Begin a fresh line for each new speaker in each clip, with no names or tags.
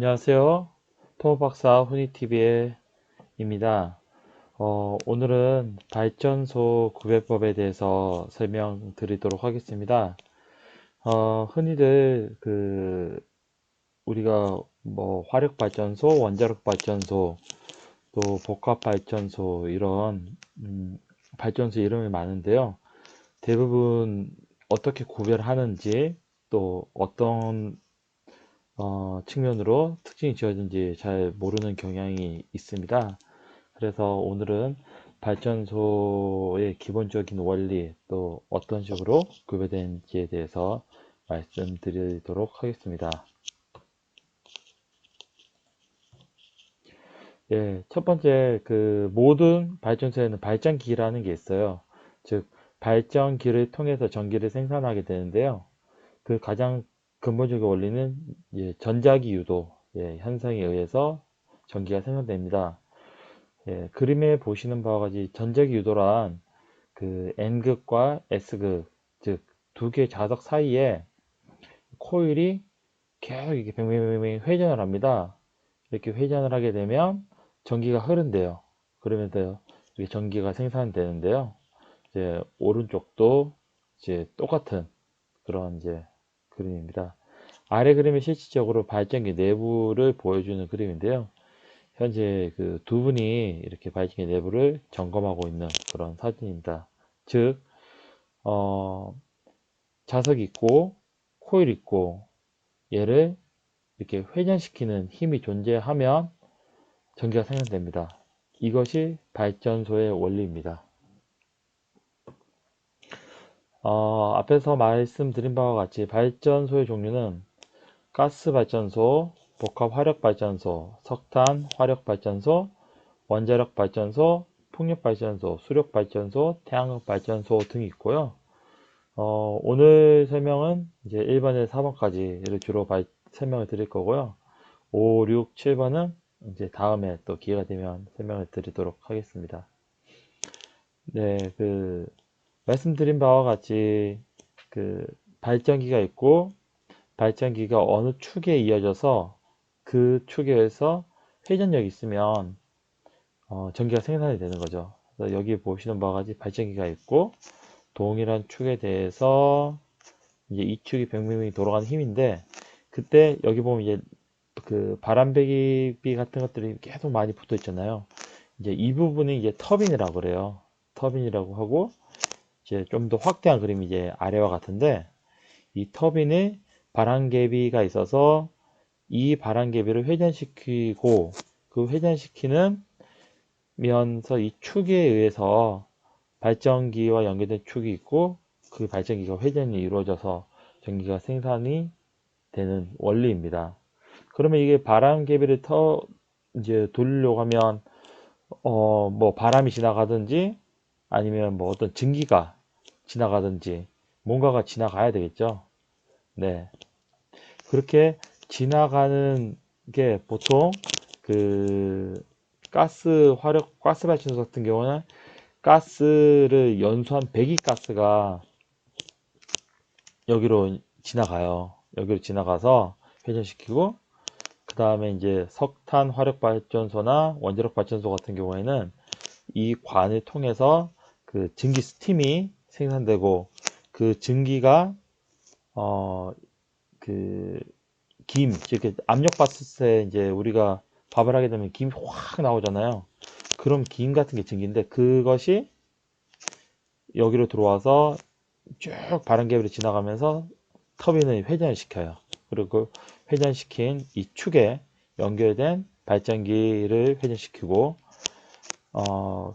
안녕하세요. 토목박사 훈이TV입니다. 오늘은 발전소 구배법에 대해서 설명드리도록 하겠습니다. 흔히들 우리가 뭐 화력발전소, 원자력발전소, 또 복합발전소 이런 발전소 이름이 많은데요. 대부분 어떻게 구별하는지 또 어떤 측면으로 특징이 지어진지 잘 모르는 경향이 있습니다. 그래서 오늘은 발전소의 기본적인 원리 또 어떤 식으로 구별되는지에 대해서 말씀드리도록 하겠습니다. 예, 첫 번째 모든 발전소에는 발전기라는 게 있어요. 즉 발전기를 통해서 전기를 생산하게 되는데요. 그 가장 근본적인 원리는 전자기 유도 현상에 의해서 전기가 생산됩니다. 그림에 보시는 바와 같이 전자기 유도란 N극과 S극, 즉 두 개의 자석 사이에 코일이 계속 이렇게 뱅뱅뱅뱅 회전을 합니다. 이렇게 회전을 하게 되면 전기가 흐른대요. 그러면서 이렇게 전기가 생산되는데요. 이제 오른쪽도 이제 똑같은 그런 이제 그림입니다. 아래 그림은 실질적으로 발전기 내부를 보여주는 그림인데요. 현재 두 분이 이렇게 발전기 내부를 점검하고 있는 그런 사진입니다. 즉, 어, 자석이 있고, 코일 있고, 얘를 이렇게 회전시키는 힘이 존재하면 전기가 생산됩니다. 이것이 발전소의 원리입니다. 앞에서 말씀드린 바와 같이 발전소의 종류는 가스 발전소, 복합 화력 발전소, 석탄 화력 발전소, 원자력 발전소, 풍력 발전소, 수력 발전소, 태양광 발전소 등이 있고요. 오늘 설명은 이제 1번에서 4번까지를 주로 설명을 드릴 거고요. 5, 6, 7번은 이제 다음에 또 기회가 되면 설명을 드리도록 하겠습니다. 네, 말씀드린 바와 같이 발전기가 있고 발전기가 어느 축에 이어져서 그 축에서 회전력이 있으면 전기가 생산이 되는 거죠. 그래서 여기 보시는 바와 같이 발전기가 있고 동일한 축에 대해서 이제 이 축이 뱅뱅뱅 돌아가는 힘인데 그때 여기 보면 이제 바람배기 같은 것들이 계속 많이 붙어 있잖아요. 이제 이 부분이 이제 터빈이라고 그래요. 터빈이라고 하고 이제 좀 더 확대한 그림이 이제 아래와 같은데 이 터빈에 바람개비가 있어서 이 바람개비를 회전시키고 그 회전시키는 면서 이 축에 의해서 발전기와 연결된 축이 있고 그 발전기가 회전이 이루어져서 전기가 생산이 되는 원리입니다. 그러면 이게 바람개비를 이제 돌리려고 하면 뭐 바람이 지나가든지 아니면 뭐 어떤 증기가 지나가든지 뭔가가 지나가야 되겠죠. 네. 그렇게 지나가는 게 보통 그 가스 발전소 같은 경우는 가스를 연소한 배기가스가 여기로 지나가요. 여기로 지나가서 회전시키고 그 다음에 이제 석탄 화력 발전소나 원자력 발전소 같은 경우에는 이 관을 통해서 증기 스팀이 생산되고 그 증기가 어 즉 압력 봤을 때 이제 우리가 밥을 하게 되면 김이 확 나오잖아요. 그럼 김 같은 게 증기인데 그것이 여기로 들어와서 쭉 바람개비로 지나가면서 터빈을 회전을 시켜요. 그리고 회전시킨 이 축에 연결된 발전기를 회전시키고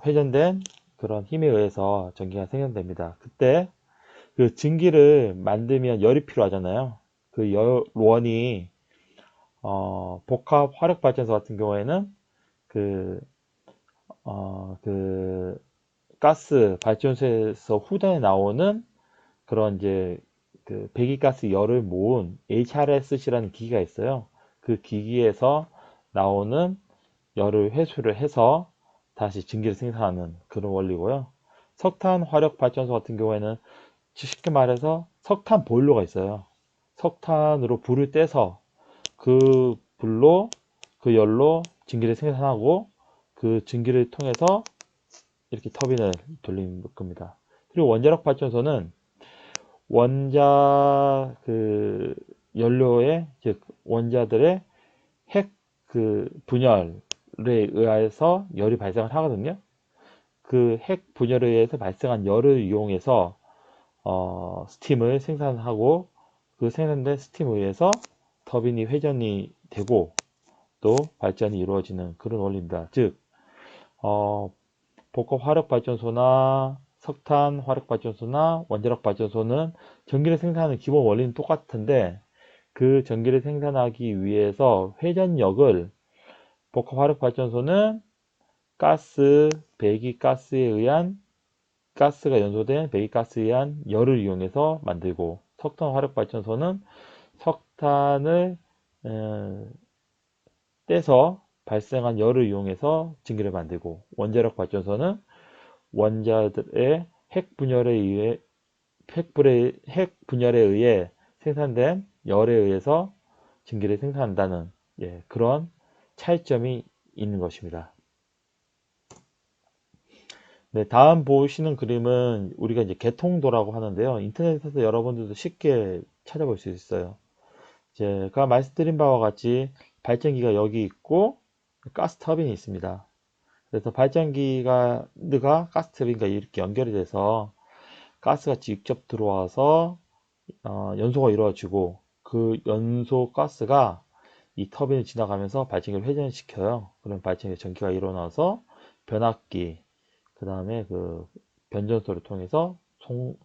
회전된 그런 힘에 의해서 전기가 생성됩니다. 그때 그 증기를 만들면 열이 필요하잖아요. 그 열원이 복합 화력 발전소 같은 경우에는 그, 가스 발전소에서 후단에 나오는 그런 이제 배기가스 열을 모은 HRSC라는 기기가 있어요. 그 기기에서 나오는 열을 회수를 해서 다시 증기를 생산하는 그런 원리고요. 석탄 화력 발전소 같은 경우에는 쉽게 말해서 석탄 보일러가 있어요. 석탄으로 불을 떼서 그 불로 그 열로 증기를 생산하고 그 증기를 통해서 이렇게 터빈을 돌리는 겁니다. 그리고 원자력 발전소는 원자 그 연료의 즉 원자들의 핵 그 분열에 의해서 열이 발생을 하거든요. 그 핵 분열에 의해서 발생한 열을 이용해서 스팀을 생산하고 그 생산된 스팀에 의해서 터빈이 회전이 되고 또 발전이 이루어지는 그런 원리입니다. 즉 복합 화력 발전소나 석탄 화력 발전소나 원자력 발전소는 전기를 생산하는 기본 원리는 똑같은데 그 전기를 생산하기 위해서 회전력을 복합 화력 발전소는 가스, 배기가스에 의한 가스가 연소된 배기가스에 의한 열을 이용해서 만들고 석탄 화력 발전소는 석탄을 떼서 발생한 열을 이용해서 증기를 만들고 원자력 발전소는 원자들의 핵 분열에 의해 생산된 열에 의해서 증기를 생산한다는 그런 차이점이 있는 것입니다. 네, 다음 보시는 그림은 우리가 이제 개통도라고 하는데요. 인터넷에서 여러분들도 쉽게 찾아볼 수 있어요. 제가 말씀드린 바와 같이 발전기가 여기 있고 가스 터빈이 있습니다. 그래서 발전기가 가스 터빈과 이렇게 연결이 돼서 가스가 직접 들어와서 연소가 이루어지고 그 연소 가스가 이 터빈을 지나가면서 발전기를 회전시켜요. 그럼 발전기에 전기가 일어나서 변압기, 그 다음에 그 변전소를 통해서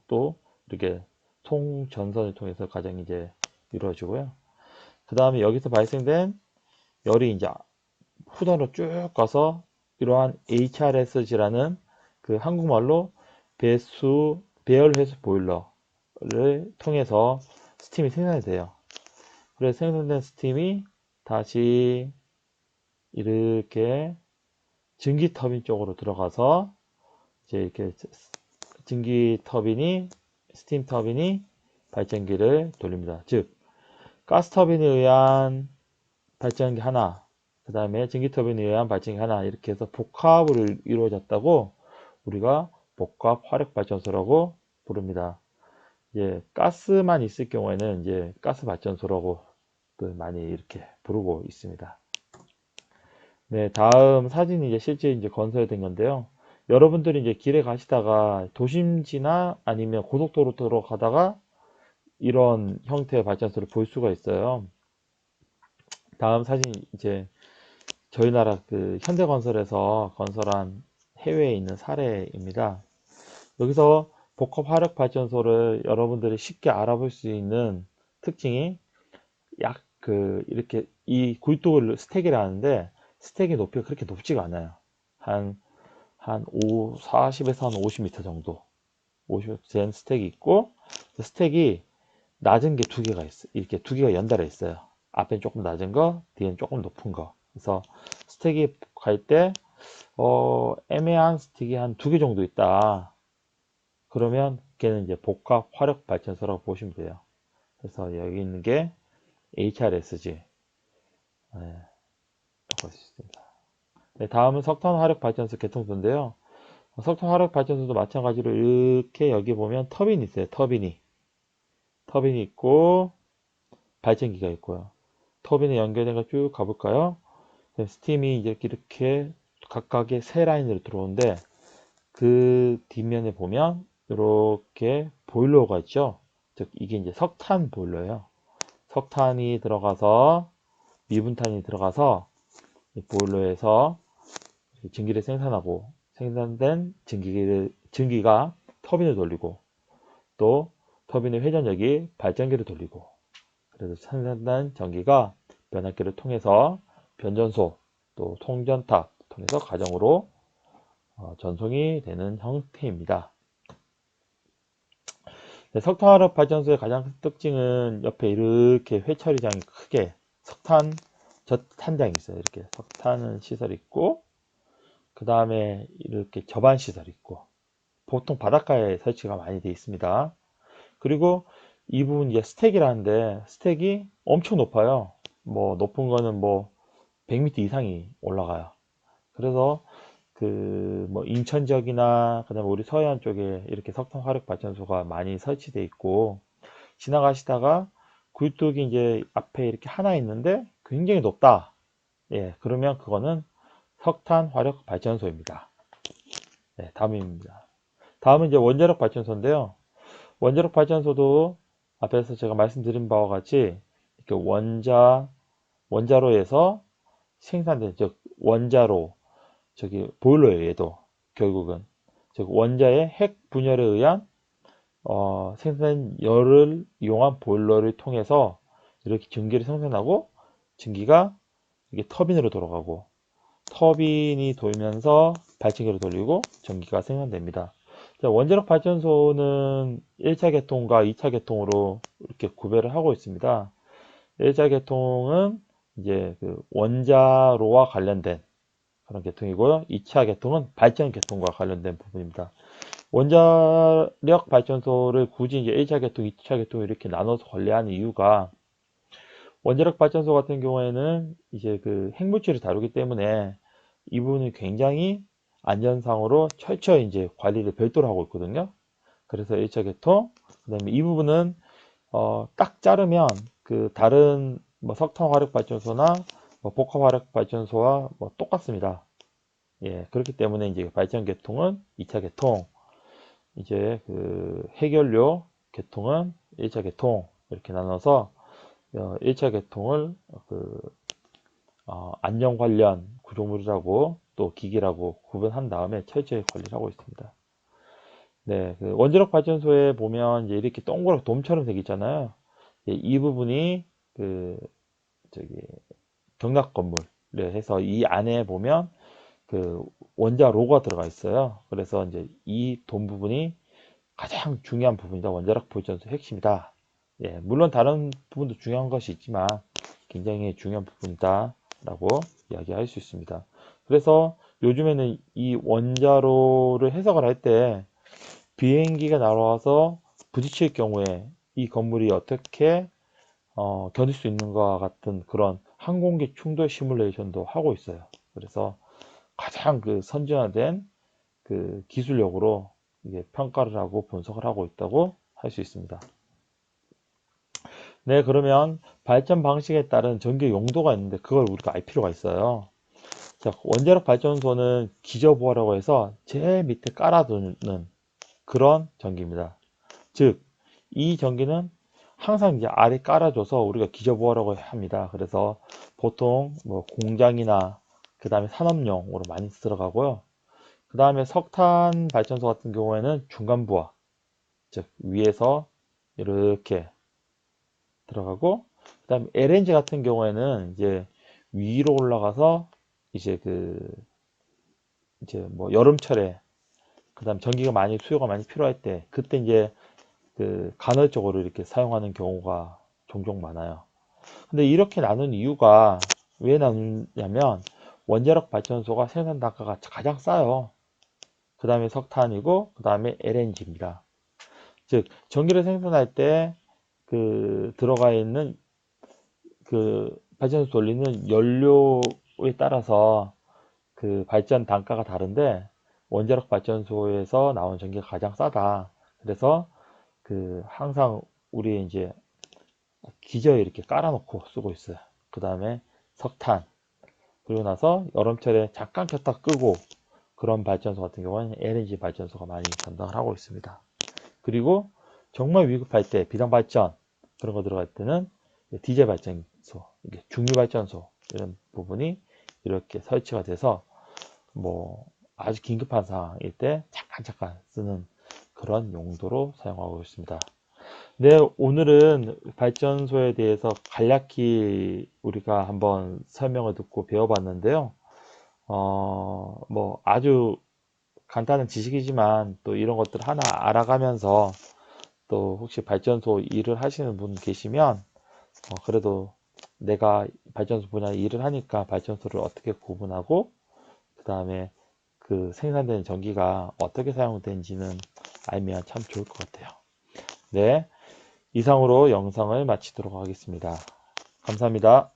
또 이렇게 송전선을 통해서 가정이 이제 이루어지고요. 그 다음에 여기서 발생된 열이 이제 후단으로 쭉 가서 이러한 HRSG라는 그 한국말로 배열 회수 보일러를 통해서 스팀이 생산이 돼요. 그래서 생산된 스팀이 다시 이렇게 증기 터빈 쪽으로 들어가서 이제 이렇게 증기 터빈이 스팀 터빈이 발전기를 돌립니다. 즉 가스 터빈에 의한 발전기 하나, 그 다음에 증기 터빈에 의한 발전기 하나 이렇게 해서 복합으로 이루어졌다고 우리가 복합 화력 발전소라고 부릅니다. 이제 가스만 있을 경우에는 이제 가스 발전소라고 많이 이렇게 부르고 있습니다. 네, 다음 사진이 이제 실제 이제 건설된 건데요. 여러분들이 이제 길에 가시다가 도심지나 아니면 고속도로 가다가 이런 형태의 발전소를 볼 수가 있어요. 다음 사진 이제 저희 나라 그 현대건설에서 건설한 해외에 있는 사례입니다. 여기서 복합 화력 발전소를 여러분들이 쉽게 알아볼 수 있는 특징이 약 이렇게 이 굴뚝을 스택이라는데 스택의 높이가 그렇게 높지가 않아요. 한 40에서 한 50m 정도 50된 스택이 있고 그 스택이 낮은 게 두 개가 있어요. 이렇게 두 개가 연달아 있어요. 앞엔 조금 낮은 거, 뒤엔 조금 높은 거. 그래서 스택이 갈 때 애매한 스택이 한 두 개 정도 있다. 그러면 걔는 이제 복합 화력 발전소라고 보시면 돼요. 그래서 여기 있는 게 HRSG. 네, 있습니다. 네, 다음은 석탄 화력 발전소 개통소인데요. 석탄 화력 발전소도 마찬가지로 이렇게 여기 보면 터빈이 있어요. 터빈이 있고 발전기가 있고요. 터빈에 연결된 거 쭉 가볼까요? 스팀이 이렇게 각각의 세 라인으로 들어오는데 그 뒷면에 보면 이렇게 보일러가 있죠. 즉 이게 이제 석탄 보일러예요. 석탄이 들어가서 미분탄이 들어가서 이 보일러에서 증기를 생산하고 생산된 증기가 터빈을 돌리고 또 터빈의 회전력이 발전기를 돌리고 그래서 생산된 전기가 변압기를 통해서 변전소 또 송전탑 통해서 가정으로 전송이 되는 형태입니다. 네, 석탄화력 발전소의 가장 큰 특징은 옆에 이렇게 회처리장이 크게 석탄장이 있어요. 이렇게 석탄 시설이 있고 그 다음에 이렇게 저반 시설이 있고 보통 바닷가에 설치가 많이 되어 있습니다. 그리고 이 부분 이제 스택이라는데 스택이 엄청 높아요. 뭐 높은 거는 뭐 100m 이상이 올라가요. 그래서 그 뭐 인천 지역이나 그다음에 우리 서해안 쪽에 이렇게 석탄 화력 발전소가 많이 설치돼 있고, 지나가시다가 굴뚝이 이제 앞에 이렇게 하나 있는데 굉장히 높다. 예, 그러면 그거는 석탄 화력 발전소입니다. 네, 다음입니다. 다음은 이제 원자력 발전소인데요. 원자력 발전소도 앞에서 제가 말씀드린 바와 같이 이렇게 원자로에서 생산된, 즉 원자로, 저기 보일러예요. 얘도 결국은 즉 원자의 핵 분열에 의한 생산 열을 이용한 보일러를 통해서 이렇게 전기를 생산하고, 전기가 이게 터빈으로 돌아가고, 터빈이 돌면서 발전기를 돌리고 전기가 생산됩니다. 자, 원자력 발전소는 1차 계통과 2차 계통으로 이렇게 구별을 하고 있습니다. 1차 계통은 이제 그 원자로와 관련된 그런 계통이고요. 2차 계통은 발전 계통과 관련된 부분입니다. 원자력 발전소를 굳이 이제 1차 계통, 2차 계통 이렇게 나눠서 관리하는 이유가, 원자력 발전소 같은 경우에는 이제 그 핵물질을 다루기 때문에 이 부분은 굉장히 안전상으로 철저히 이제 관리를 별도로 하고 있거든요. 그래서 1차 계통, 그다음에 이 부분은 딱 자르면 그 다른 뭐 석탄 화력 발전소나 뭐 복합 화력 발전소와 뭐 똑같습니다. 예, 그렇기 때문에 이제 발전 계통은 2차 계통, 이제 그 해결료 계통은 1차 계통, 이렇게 나눠서 1차 계통을 그 안전 관련 구조물이라고 또 기기라고 구분한 다음에 철저히 관리를 하고 있습니다. 네, 그 원자력 발전소에 보면 이제 이렇게 동그랗게 돔처럼 되어 있잖아요. 예, 이 부분이 그 저기 경락 건물에 해서 이 안에 보면 그 원자로가 들어가 있어요. 그래서 이제 이 돔 부분이 가장 중요한 부분이다. 원자력 발전소 핵심이다. 예, 물론 다른 부분도 중요한 것이 있지만 굉장히 중요한 부분이다 라고 이야기할 수 있습니다. 그래서 요즘에는 이 원자로를 해석을 할 때 비행기가 날아와서 부딪힐 경우에 이 건물이 어떻게 견딜 수 있는가 같은 그런 항공기 충돌 시뮬레이션도 하고 있어요. 그래서 가장 그 선진화된 그 기술력으로 이게 평가를 하고 분석을 하고 있다고 할 수 있습니다. 네, 그러면 발전 방식에 따른 전기 용도가 있는데 그걸 우리가 알 필요가 있어요. 자, 원자력 발전소는 기저부하라고 해서 제일 밑에 깔아두는 그런 전기입니다. 즉, 이 전기는 항상 이제 아래 깔아줘서 우리가 기저부하라고 합니다. 그래서 보통 뭐 공장이나 그 다음에 산업용으로 많이 들어가고요. 그 다음에 석탄 발전소 같은 경우에는 중간부하, 즉 위에서 이렇게 들어가고, 그 다음에 LNG 같은 경우에는 이제 위로 올라가서 이제 그 이제 뭐 여름철에 그 다음 전기가 많이 수요가 많이 필요할 때 그때 이제 그 간헐적으로 이렇게 사용하는 경우가 종종 많아요. 근데 이렇게 나눈 이유가 왜 나누냐면 원자력 발전소가 생산 단가가 가장 싸요. 그 다음에 석탄이고 그 다음에 LNG입니다. 즉 전기를 생산할 때 그 들어가 있는 그 발전소 돌리는 연료에 따라서 그 발전 단가가 다른데 원자력 발전소에서 나온 전기가 가장 싸다. 그래서 그 항상 우리 이제 기저에 이렇게 깔아놓고 쓰고 있어요. 그 다음에 석탄, 그리고 나서 여름철에 잠깐 켰다 끄고 그런 발전소 같은 경우는 LNG 발전소가 많이 담당을 하고 있습니다. 그리고 정말 위급할 때 비상 발전 그런 거 들어갈 때는 디젤 발전소, 이게 중유 발전소 이런 부분이 이렇게 설치가 돼서 뭐 아주 긴급한 상황일 때 잠깐 쓰는 그런 용도로 사용하고 있습니다. 네, 오늘은 발전소에 대해서 간략히 우리가 한번 설명을 듣고 배워봤는데요. 뭐 아주 간단한 지식이지만 또 이런 것들 하나 알아가면서 또 혹시 발전소 일을 하시는 분 계시면 그래도 내가 발전소 분야 일을 하니까 발전소를 어떻게 구분하고 그 다음에 그 생산되는 전기가 어떻게 사용되는지는 알면 참 좋을 것 같아요. 네, 이상으로 영상을 마치도록 하겠습니다. 감사합니다.